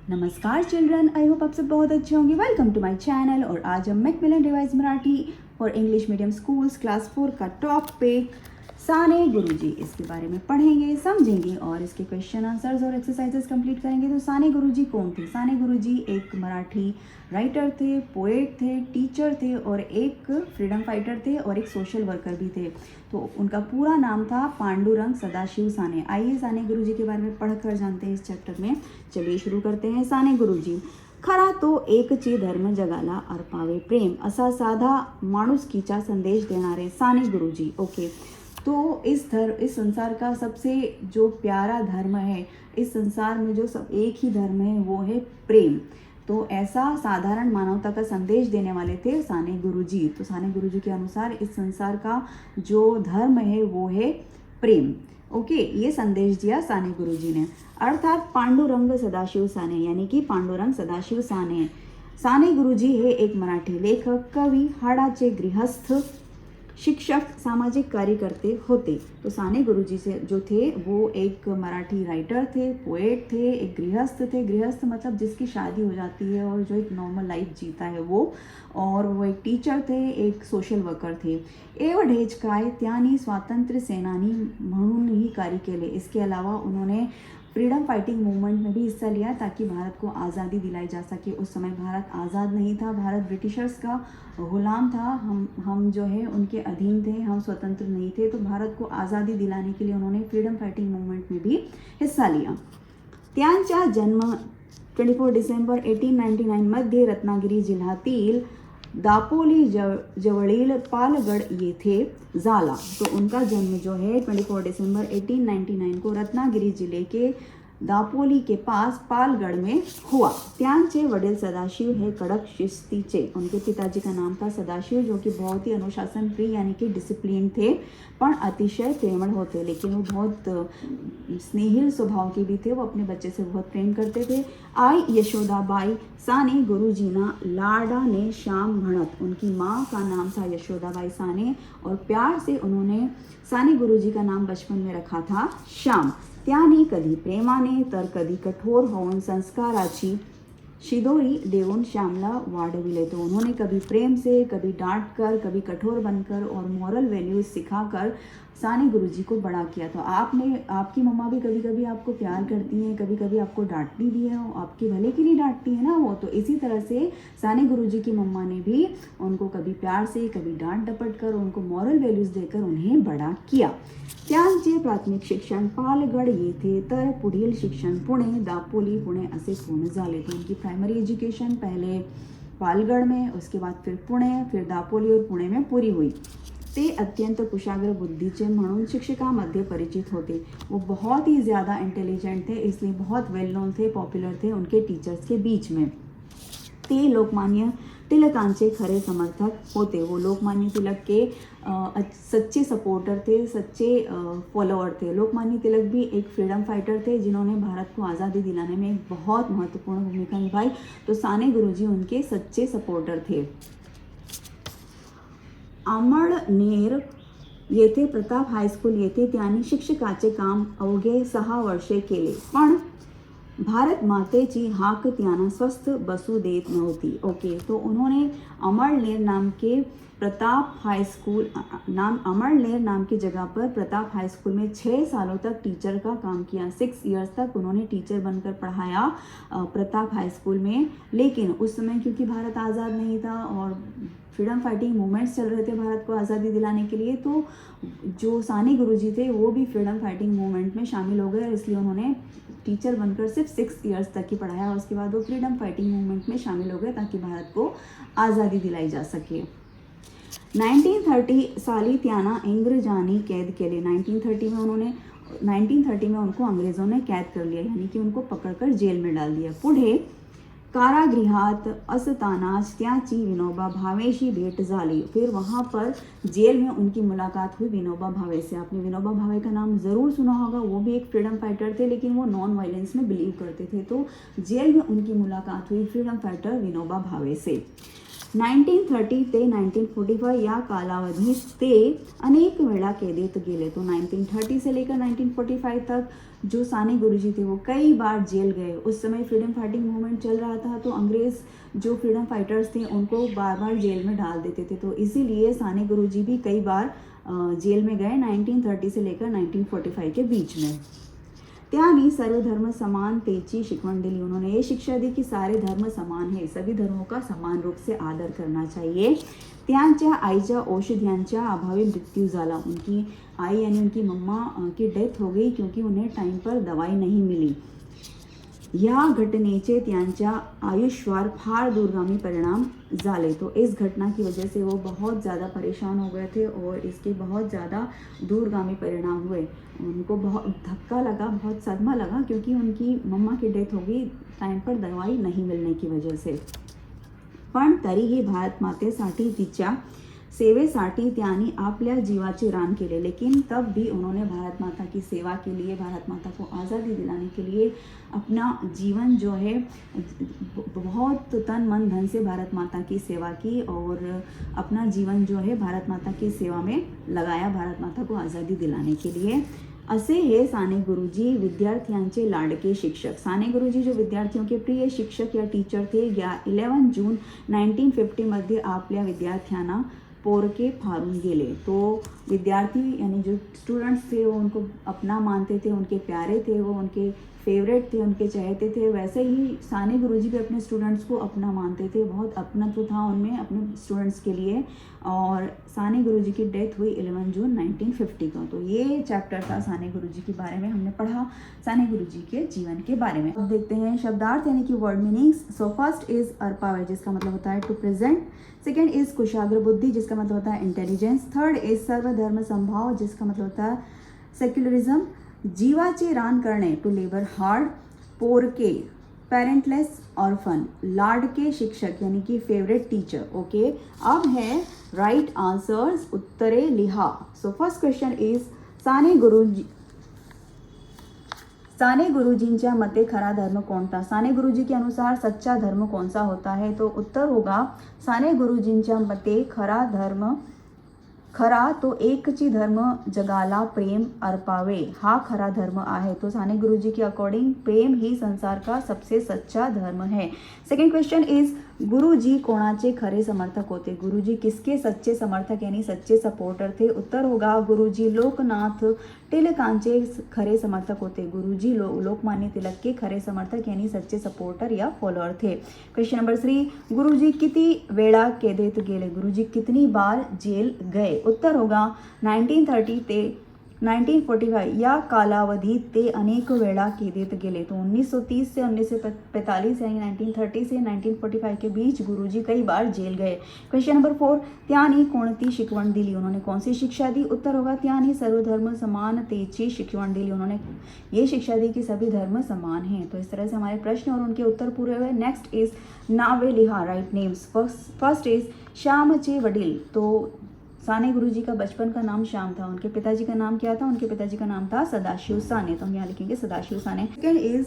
नमस्कार children, I hope आप सब बहुत अच्छे होंगे। Welcome to my channel. और आज हम मैकमिलन रिवाइज मराठी और इंग्लिश मीडियम स्कूल्स क्लास 4 का टॉपिक साने गुरुजी इसके बारे में पढ़ेंगे, समझेंगे और इसके क्वेश्चन आंसर्स और एक्सरसाइजेस कंप्लीट करेंगे। तो साने गुरुजी कौन थे? साने गुरुजी एक मराठी राइटर थे, पोएट थे, टीचर थे और एक फ्रीडम फाइटर थे और एक सोशल वर्कर भी थे। तो उनका पूरा नाम था पांडुरंग सदाशिव साने। आइए साने गुरुजी के बारे में पढ़कर जानते हैं इस चैप्टर में। चलिए शुरू करते हैं। साने गुरुजी खरा तो एकची धर्म जगाला अर्पावे प्रेम, असा साधा माणुसकीचा संदेश देणारे साने गुरुजी। ओके, तो इस संसार का सबसे जो प्यारा धर्म है, इस संसार में जो सब एक ही धर्म है वो है प्रेम। तो ऐसा साधारण मानवता का संदेश देने वाले थे साने गुरुजी। तो साने गुरुजी के अनुसार इस संसार का जो धर्म है वो है प्रेम। ओके, ये संदेश दिया साने गुरुजी ने। अर्थात पांडुरंग सदाशिव साने, यानी कि पांडुरंग सदाशिव साने। साने गुरुजी हे एक मराठी लेखक, कवी, हाडाचे गृहस्थ, शिक्षक, सामाजिक कार्यकर्ते होते। तो साने गुरुजी से जो थे वो एक मराठी राइटर थे, पोएट थे, एक गृहस्थ थे। गृहस्थ मतलब जिसकी शादी हो जाती है और जो एक नॉर्मल लाइफ जीता है वो। और वो एक टीचर थे, एक सोशल वर्कर थे। एवढेच काय त्यांनी स्वातंत्र्य सेनानी म्हणूनही कार्य केले। इसके अलावा उन्होंने फ्रीडम फाइटिंग मूवमेंट में भी हिस्सा लिया ताकि भारत को आज़ादी दिलाई जा सके। उस समय भारत आज़ाद नहीं था, भारत ब्रिटिशर्स का गुलाम था। हम जो है उनके अधीन थे, हम स्वतंत्र नहीं थे। तो भारत को आज़ादी दिलाने के लिए उन्होंने फ्रीडम फाइटिंग मूवमेंट में भी हिस्सा लिया। त्यांचा जन्म 24 डिसेंबर 1899 मध्ये रत्नागिरी जिल्ह्यातील दापोली जवळील पालगड येथे झाला। तो उनका जन्म जो है 24 दिसंबर 1899 को रत्नागिरी जिले के दापोली के पास पालगढ़ में हुआ। त्यांचे वडील सदाशिव है कडक शिस्तीचे। उनके पिताजी का नाम था सदाशिव, जो कि बहुत ही अनुशासन प्रिय यानी कि डिसिप्लिन थे, पण अतिशय प्रेमळ होते। लेकिन वो बहुत स्नेहिल स्वभाव के भी थे, वो अपने बच्चे से बहुत प्रेम करते थे। आई यशोदाबाई साने गुरुजीना लाडाने श्याम म्हणत। उनकी माँ का नाम था यशोदाबाई साने और प्यार से उन्होंने साने गुरुजी का नाम बचपन में रखा था श्याम। त्यांनी कधी प्रेमाने तर कधी कठोर होऊन संस्काराची शिदोरी देऊन श्यामला वाढविले। तो उन्होंने कभी प्रेम से, कभी डांट कर, कभी कठोर बनकर और मॉरल वैल्यूज सिखाकर साने गुरुजी को बड़ा किया। तो आपकी मम्मा भी कभी कभी आपको प्यार करती हैं, कभी कभी आपको डांटती भी है, आपके भले के लिए डांटती है ना वो। तो इसी तरह से साने गुरुजी की मम्मा ने भी उनको कभी प्यार से, कभी डांट डपट कर, उनको मॉरल वैल्यूज देकर उन्हें बड़ा किया। त्यांचे प्राथमिक शिक्षण पालगड येथे तर पुढील शिक्षण पुणे, दापोली, पुणे असे पूर्ण झाले। तो उनकी प्राइमरी एजुकेशन पहले पालगढ़ में, उसके बाद फिर पुणे, फिर दापोली और पुणे में पूरी हुई। ते अत्यंत कुशाग्र बुद्धीचे म्हणून शिक्षकामध्ये परिचित होते। वो बहुत ही ज़्यादा इंटेलिजेंट थे, इसलिए बहुत वेल नोन थे, पॉपुलर थे उनके टीचर्स के बीच में। ते लोकमान्य तिलकांचे खरे समर्थक होते। वो लोकमान्य तिलक के सच्चे सपोर्टर थे, सच्चे फॉलोअर थे। लोकमान्य तिलक भी एक फ्रीडम फाइटर थे जिन्होंने भारत को आज़ादी दिलाने में एक बहुत महत्वपूर्ण भूमिका निभाई। तो साने गुरुजी उनके सच्चे सपोर्टर थे। अमळनेर येथे प्रताप हायस्कूल येथे त्यांनी शिक्षकाचे काम अवघे 6 वर्षे केले, पण भारत मातेची हाक त्यांना स्वस्थ बसू देत नव्हती। ओके, तो उन्होंने अमळनेर नाम के अमळनेर नाम की जगह पर प्रताप हाई स्कूल में 6 सालों तक टीचर का काम किया। 6 इयर्स तक उन्होंने टीचर बनकर पढ़ाया प्रताप हाई स्कूल में। लेकिन उस समय क्योंकि भारत आज़ाद नहीं था और फ्रीडम फाइटिंग मूवमेंट्स चल रहे थे भारत को आज़ादी दिलाने के लिए, तो जो साने गुरुजी थे वो भी फ्रीडम फाइटिंग मूवमेंट में शामिल हो गए। इसलिए उन्होंने टीचर बनकर सिर्फ 6 इयर्स तक ही पढ़ाया। उसके बाद वो फ्रीडम फाइटिंग मूवमेंट में शामिल हो गए ताकि भारत को आज़ादी दिलाई जा सके। 1930 साली त्यांना इंग्रजांनी कैद केले। 1930 में उनको अंग्रेज़ों ने कैद कर लिया, यानी कि उनको पकड़कर जेल में डाल दिया। पुढे कारागृहात असतानाच त्याची विनोबा भावेशी भेट झाली। फिर वहाँ पर जेल में उनकी मुलाकात हुई विनोबा भावे से। आपने विनोबा भावे का नाम ज़रूर सुना होगा, वो भी एक फ्रीडम फाइटर थे, लेकिन वो नॉन वायलेंस में बिलीव करते थे। तो जेल में उनकी मुलाकात हुई फ्रीडम फाइटर विनोबा भावे से। 1930 ते 1945 या कालावधीत ते अनेक वेळा कैदेत गेले। तो 1930 से लेकर 1945 तक जो साने गुरुजी थे वो कई बार जेल गए। उस समय फ्रीडम फाइटिंग मूवमेंट चल रहा था, तो अंग्रेज़ जो फ्रीडम फाइटर्स थे उनको बार बार जेल में डाल देते थे, तो इसीलिए साने गुरुजी भी कई बार जेल में गए 1930 से लेकर 1945 के बीच में। त्यांनी सर्वधर्म समानतेची शिकवण दिली। उन्होंने ये शिक्षा दी कि सारे धर्म समान है, सभी धर्मों का समान रूप से आदर करना चाहिए। त्यांच्या आईच्या औषधांच्या अभावी मृत्यू झाला। उनकी आई यानी उनकी मम्मा की डेथ हो गई क्योंकि उन्हें टाइम पर दवाई नहीं मिली। या घटनेचे त्यांच्या आयुष्यावर फार दूरगामी परिणाम झाले। तो इस घटना की वजह से वो बहुत ज़्यादा परेशान हो गए थे और इसके बहुत ज़्यादा दूरगामी परिणाम हुए। उनको बहुत धक्का लगा, बहुत सदमा लगा क्योंकि उनकी मम्मा की डेथ हो गई टाइम पर दवाई नहीं मिलने की वजह से। पण तरीही भारत मातेसाठी तिच्या सेवेसाठी त्यांनी आपल्या जीवाचे रान केले। लेकिन तब भी उन्होंने भारत माता की सेवा के लिए, भारत माता को आज़ादी दिलाने के लिए अपना जीवन जो है बहुत तन मन धन से भारत माता की सेवा की और अपना जीवन जो है भारत माता की सेवा में लगाया, भारत माता को आज़ादी दिलाने के लिए। असे हे साने गुरुजी विद्यार्थ्यांचे लाडके शिक्षक। साने गुरुजी जो विद्यार्थियों के प्रिय शिक्षक या टीचर थे, या 11 जून 1950 मध्ये आपल्या विद्यार्थ्यांना पोरके फाड़ून गेले। तो विद्यार्थी यानी जो स्टूडेंट्स थे वो उनको अपना मानते थे, उनके प्यारे थे, वो उनके फेवरेट थे, उनके चाहते थे। वैसे ही साने गुरुजी भी अपने स्टूडेंट्स को अपना मानते थे, बहुत अपनत्व था उनमें अपने स्टूडेंट्स के लिए। और साने गुरुजी की डेथ हुई 11 जून 1950 को। तो ये चैप्टर था साने गुरुजी के बारे में, हमने पढ़ा साने गुरुजी के जीवन के बारे में। अब देखते हैं शब्दार्थ यानी कि word meanings. So first is अर्पावे जिसका मतलब होता है टू प्रेजेंट। सेकेंड इज कुशाग्र बुद्धि जिसका मतलब होता है इंटेलिजेंस। थर्ड इज सर्वधर्म संभाव जिसका मतलब होता है सेक्युलरिज्म। जीवाचे रान करणे to labour hard. पोरके parentless orphan. लाडके शिक्षक यानी कि फेवरेट टीचर। ओके, अब है राइट आंसर्स, उत्तरे लिहा। सो फर्स्ट क्वेश्चन इज साने गुरुजींच्या मते खरा धर्म कोणता? साने गुरुजी के अनुसार सच्चा धर्म कौन सा होता है? तो उत्तर होगा साने गुरुजींच्या मते खरा तो एकची धर्म जगाला प्रेम अर्पावे हा खरा धर्म आहे। तो साने गुरुजी के अकॉर्डिंग प्रेम ही संसार का सबसे सच्चा धर्म है। सेकंड क्वेश्चन इज गुरुजी कोणाचे खरे समर्थक होते? गुरुजी किसके सच्चे समर्थक यानी सच्चे सपोर्टर थे? उत्तर होगा गुरुजी लोकनाथ टिळकांचे खरे समर्थक होते। गुरुजी लोकमान्य तिलक के खरे समर्थक यानी सच्चे सपोर्टर या फॉलोअर थे। क्वेश्चन नंबर 3, गुरुजी किती वेळा कैदेत गेले? गुरुजी कितनी बार जेल गए? उत्तर होगा 1930 ते 1945 या कालावधीत ते अनेक वेळा कैदेत गेले। तो 1930 से 1945 यानी 1930 से 1945 के बीच गुरुजी कई बार जेल गए। क्वेश्चन नंबर 4, त्यांनी कोणती शिकवण दिली? उन्होंने कौन सी शिक्षा दी? उत्तर होगा त्यांनी सर्वधर्म समानतेची शिकवण दिली। उन्होंने ये शिक्षा दी कि सभी धर्म समान हैं। तो इस तरह से हमारे प्रश्न और उनके उत्तर पूरे हुए। नेक्स्ट इज नावे लिहा, राइट नेम्स। फर्स्ट इज श्यामचे वडील। तो साने गुरुजी का बचपन का नाम श्याम था। उनके पिताजी का नाम क्या था? उनके पिताजी का नाम था सदाशिव साने। तो हम यहाँ लिखेंगे सदाशिव साने। सेकेंड इज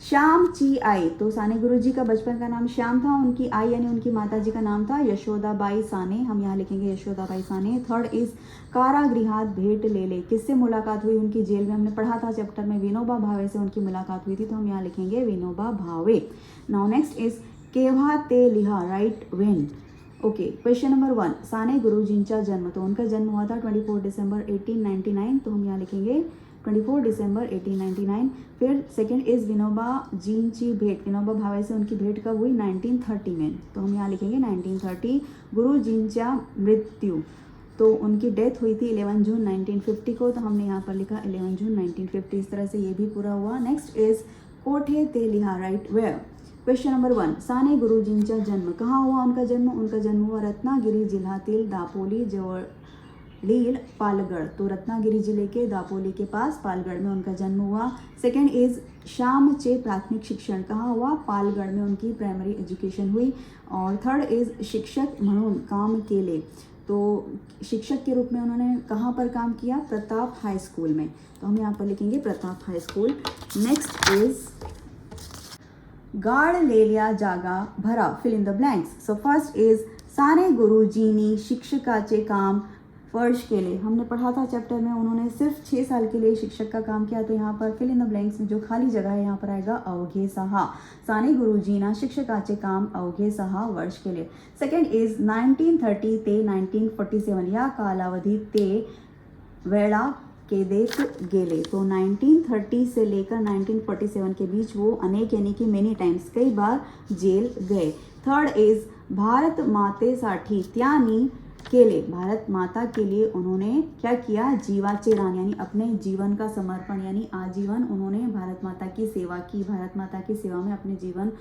श्यामची आई। तो साने गुरुजी का बचपन का नाम श्याम था। उनकी आई यानी उनकी माताजी का नाम था यशोदाबाई साने। हम यहाँ लिखेंगे यशोदाबाई साने। थर्ड इज कारागृहात भेंट लेले। किससे मुलाकात हुई? उनकी जेल में, हमने पढ़ा था चैप्टर में, विनोबा भावे से उनकी मुलाकात हुई थी। तो हम यहाँ लिखेंगे Vinoba Bhave. Now next is केव्हा ते लिहा, right when. Okay, question number 1, साने गुरुजींचा जन्म। तो उनका जन्म हुआ था 24 दिसंबर 1899। तो हम यहाँ लिखेंगे 24 दिसंबर 1899। फिर सेकंड इज विनोबा जींची भेंट। विनोबा भावे से उनकी भेंट कब हुई? 1930 में। तो हम यहाँ लिखेंगे 1930। गुरुजींचा मृत्यु, तो उनकी डेथ हुई थी 11 जून 1950 को। तो हमने यहाँ पर लिखा 11 जून 1950। इस तरह से ये भी पूरा हुआ। नेक्स्ट इज कोठे ते लिहा, राइट वेयर। क्वेश्चन नंबर 1, साने गुरुजींचा जन्म। कहाँ हुआ उनका जन्म? उनका जन्म हुआ रत्नागिरी जिल्ह्यातील दापोली जवळील पालगढ़। तो रत्नागिरी जिले के दापोली के पास पालगढ़ में उनका जन्म हुआ। सेकेंड इज श्यामचे प्राथमिक शिक्षण कहाँ हुआ? पालगढ़ में उनकी प्राइमरी एजुकेशन हुई। और थर्ड इज शिक्षक म्हणून काम केले। तो शिक्षक के रूप में उन्होंने कहाँ पर काम किया? प्रताप हाई स्कूल में। तो हम यहाँ पर लिखेंगे Pratap high school. Next is गाळलेल्या जागा भरा, fill in the blanks. So first is Sane गुरुजींनी शिक्षकाचे काम वर्ष केले, हमने पढ़ा था चैप्टर में, उन्होंने सिर्फ 6 साल के लिए शिक्षक का काम किया। तो यहाँ पर फिल इन द ब्लैंक्स में जो खाली जगह है यहाँ पर आएगा अवघे 6। साने गुरुजींना शिक्षकाचे काम अवघे 6 वर्ष केले। सेकंड इज 1930 ते 1947 या कालावधीत ते वेळा कैदेत गेले। तो 1930 से लेकर 1947 के बीच वो अनेक यानी कि मेनी टाइम्स कई बार जेल गए। थर्ड इज भारत मातेसाठी त्यांनी केले, भारत माता के लिए उन्होंने क्या किया, जीवाचे दान यानी अपने जीवन का समर्पण यानी आजीवन उन्होंने भारत माता की सेवा की, भारत माता की सेवा में अपने जीवन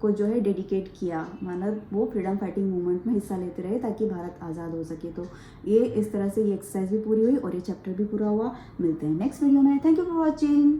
को जो है डेडिकेट किया, मतलब वो फ्रीडम फाइटिंग मूवमेंट में हिस्सा लेते रहे ताकि भारत आज़ाद हो सके। तो ये इस तरह से ये एक्सरसाइज भी पूरी हुई और ये चैप्टर भी पूरा हुआ। मिलते हैं नेक्स्ट वीडियो में। Thank you for watching.